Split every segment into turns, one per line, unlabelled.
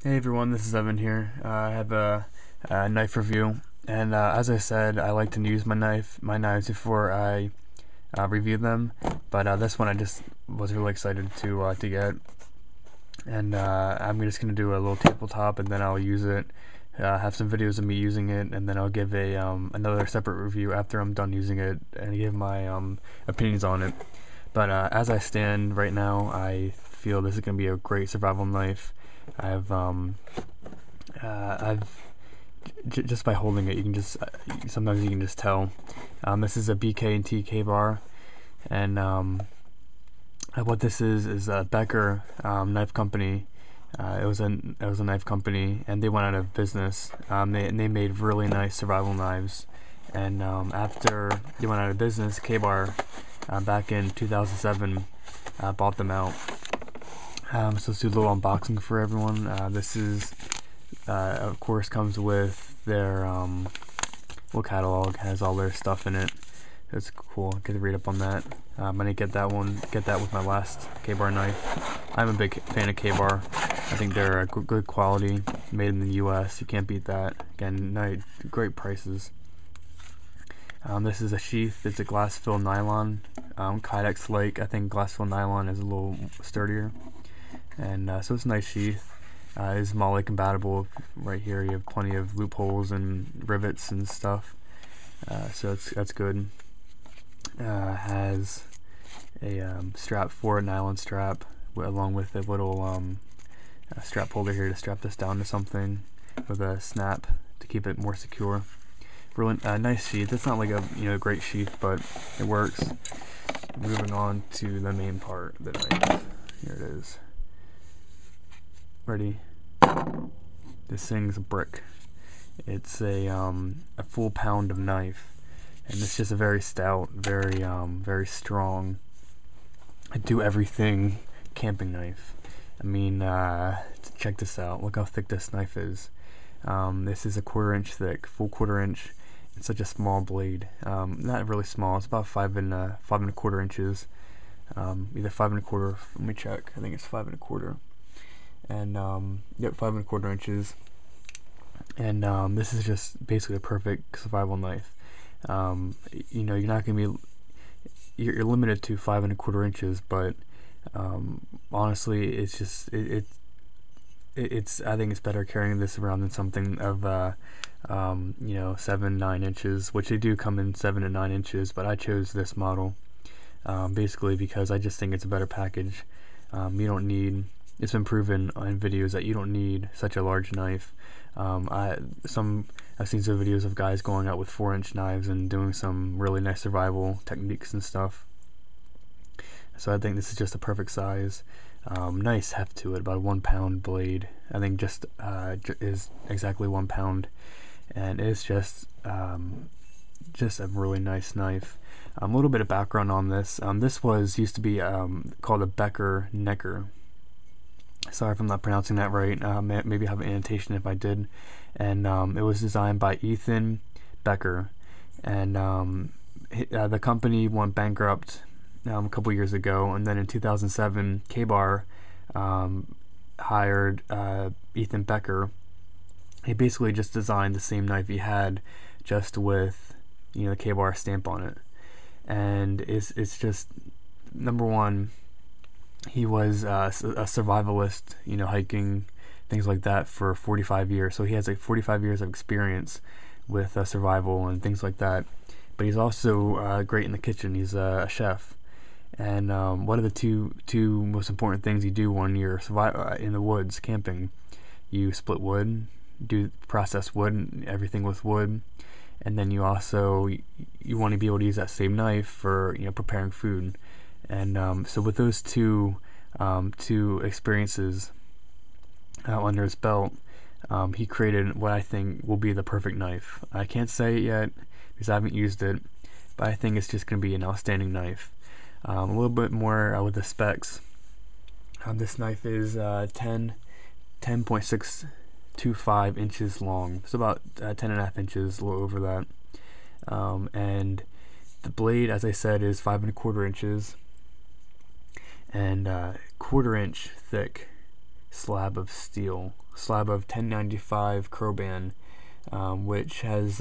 Hey everyone, this is Evan here. I have a knife review, and as I said, I like to use my knives before I review them. But this one I just was really excited to get, and I'm just gonna do a little tabletop, and then I'll use it. Have some videos of me using it, and then I'll give a another separate review after I'm done using it and give my opinions on it. But as I stand right now, I feel this is gonna be a great survival knife. I've just by holding it, you can just sometimes you can just tell. This is a BK&T K-bar, and what this is a Becker knife company. It was a knife company, and they went out of business. They made really nice survival knives, and after they went out of business, K-bar back in 2007 bought them out. So let's do a little unboxing for everyone. This is, of course, comes with their little catalog. Has all their stuff in it. It's cool. Get to read up on that. I didn't get that one. Get that with my last K-bar knife. I'm a big fan of K-bar. I think they're a good quality, made in the U.S. You can't beat that. Again, great prices. This is a sheath. It's a glass-fill nylon, kidex like. I think glass-fill nylon is a little sturdier. And so it's a nice sheath. It's MOLLE compatible. Right here you have plenty of loopholes and rivets and stuff, so that's good. Has a strap for it, nylon strap, along with a little strap holder here to strap this down to something, with a snap to keep it more secure. Really nice sheath. It's not like a great sheath, but it works. Moving on to the main part of the knife. Here it is. Ready? This thing's a brick. It's a full pound of knife, and it's just a very stout, very strong, do everything camping knife. I mean, check this out. Look how thick this knife is. This is a 1/4 inch thick, full 1/4 inch. It's such a small blade. Not really small. It's about 5 1/4 inches. Either 5 1/4. Let me check. I think it's 5 1/4. And yep, 5 1/4 inches. And this is just basically a perfect survival knife. You're not gonna be you're limited to 5 1/4 inches, but honestly, it's just it's I think it's better carrying this around than something of 7 9 inches, which they do come in 7 to 9 inches, but I chose this model basically because I just think it's a better package. You don't need. It's been proven in videos that you don't need such a large knife. I've seen some videos of guys going out with 4-inch knives and doing some really nice survival techniques and stuff. So I think this is just a perfect size. Nice heft to it, about a 1 pound blade. I think just is exactly 1 pound, and it's just a really nice knife. A little bit of background on this. This used to be called a Becker Necker. Sorry if I'm not pronouncing that right. Maybe have an annotation if I did. And it was designed by Ethan Becker, and the company went bankrupt a couple years ago, and then in 2007 K-bar hired Ethan Becker. He basically just designed the same knife he had, just with the K-bar stamp on it. And it's just, number one, he was a survivalist, hiking, things like that, for 45 years. So he has like 45 years of experience with survival and things like that. But he's also great in the kitchen. He's a chef. And what are the two most important things you do when you're in the woods camping? You split wood, do process wood, everything with wood, and then you also you want to be able to use that same knife for preparing food. And so with those two experiences under his belt, he created what I think will be the perfect knife. I can't say it yet because I haven't used it, but I think it's just going to be an outstanding knife. A little bit more with the specs. This knife is 10.625 inches long. It's about 10.5 inches, a little over that. And the blade, as I said, is 5 1/4 inches, and 1/4 inch thick. slab of steel, slab of 1095 Croban, which has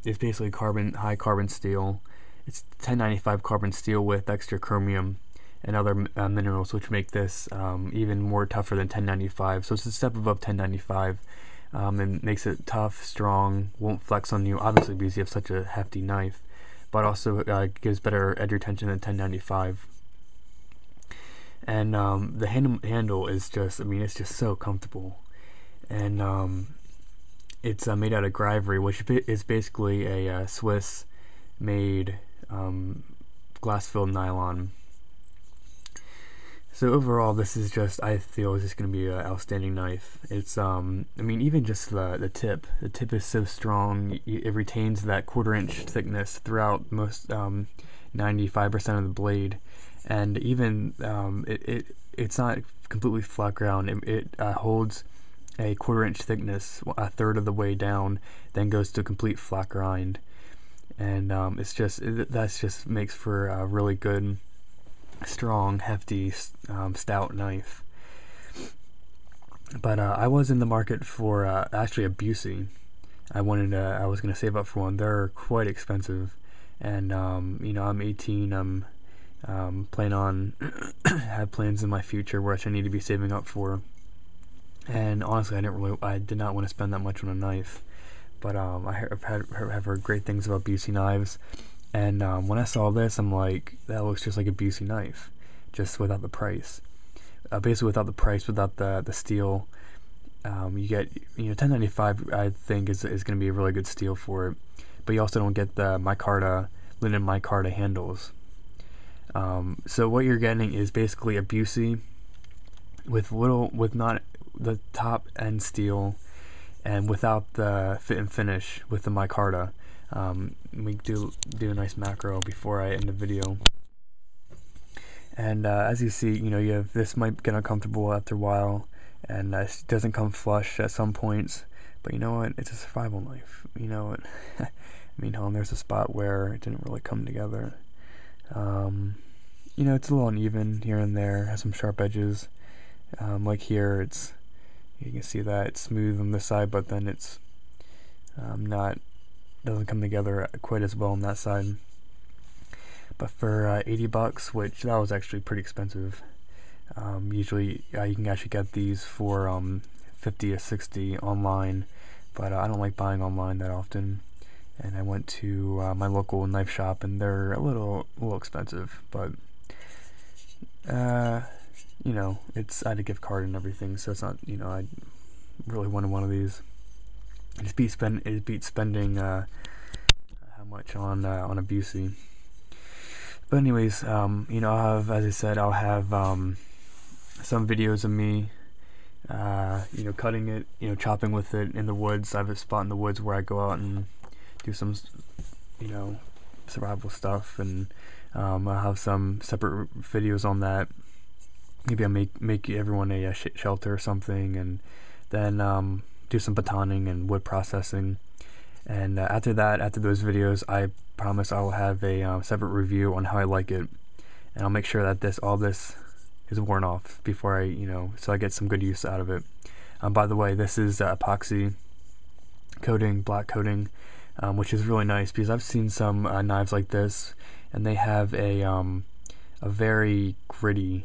is basically high carbon steel. It's 1095 carbon steel with extra chromium and other minerals, which make this even more tougher than 1095. So it's a step above 1095, and makes it tough, strong, won't flex on you, obviously because you have such a hefty knife, but also gives better edge retention than 1095. And the handle is just, I mean, it's just so comfortable. And it's made out of Reiview, which is basically a Swiss-made glass-filled nylon. So overall, this is just, I feel, is just going to be an outstanding knife. It's, I mean, even just the tip is so strong. It retains that 1/4 inch thickness throughout most 95% of the blade, and even it's not completely flat ground. It holds a 1/4 inch thickness, a third of the way down, then goes to complete flat grind, and it's just that's just makes for a really good, strong, hefty, stout knife. But I was in the market for actually a Busey. I was gonna save up for one. They're quite expensive, and you know, I'm 18. I'm plan on have plans in my future which I need to be saving up for. And honestly, I did not want to spend that much on a knife. But I've heard great things about Busey knives. And when I saw this, I'm like, that looks just like a Busey knife, just without the price. Basically, without the price, without the steel, you get, you know, 1095. I think is going to be a really good steel for it. But you also don't get the linen micarta handles. So what you're getting is basically a Busey with not the top end steel, and without the fit and finish with the micarta. We do a nice macro before I end the video. And as you see, you know, this might get uncomfortable after a while, and it doesn't come flush at some points. But you know what? It's a survival knife. You know what? I mean, there's a spot where it didn't really come together. You know, it's a little uneven here and there. Has some sharp edges. Like here, you can see that it's smooth on this side, but then it's doesn't come together quite as well on that side. But for $80, which that was actually pretty expensive. Usually you can actually get these for $50 to $60 online, but I don't like buying online that often. And I went to my local knife shop, and they're a little expensive, but you know, I had a gift card and everything, so it's not, you know, I really wanted one of these. It beats spending how much on a Busey. But anyways, you know, I'll have some videos of me, you know, cutting it, you know, chopping with it in the woods. I have a spot in the woods where I go out and do some, you know, survival stuff, and I'll have some separate videos on that. Maybe I'll make everyone a shelter or something, and then do some batoning and wood processing. And after those videos, I promise I will have a separate review on how I like it, and I'll make sure that all this is worn off before so I get some good use out of it. By the way, this is epoxy coating, black coating, which is really nice, because I've seen some knives like this, and they have a very gritty.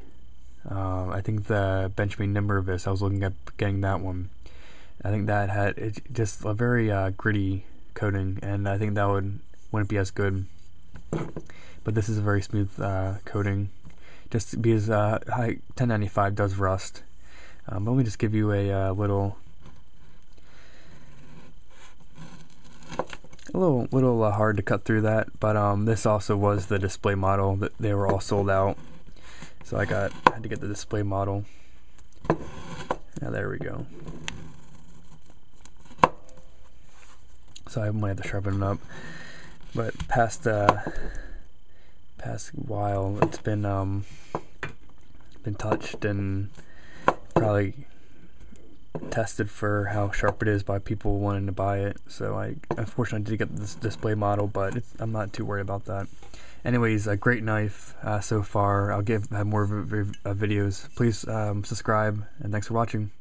I think the Benjamin Nimmervis, I was looking at getting that one. I think that had just a very gritty coating, and I think that wouldn't be as good. But this is a very smooth coating, just because 1095 does rust. But let me just give you a little hard to cut through that. But this also was the display model that they were all sold out. So I had to get the display model. Now there we go. So I might have to sharpen it up. But past while, it's been touched and probably tested for how sharp it is by people wanting to buy it. So I unfortunately did get this display model, but I'm not too worried about that. Anyways, a great knife so far. I'll have more videos. Please subscribe, and thanks for watching.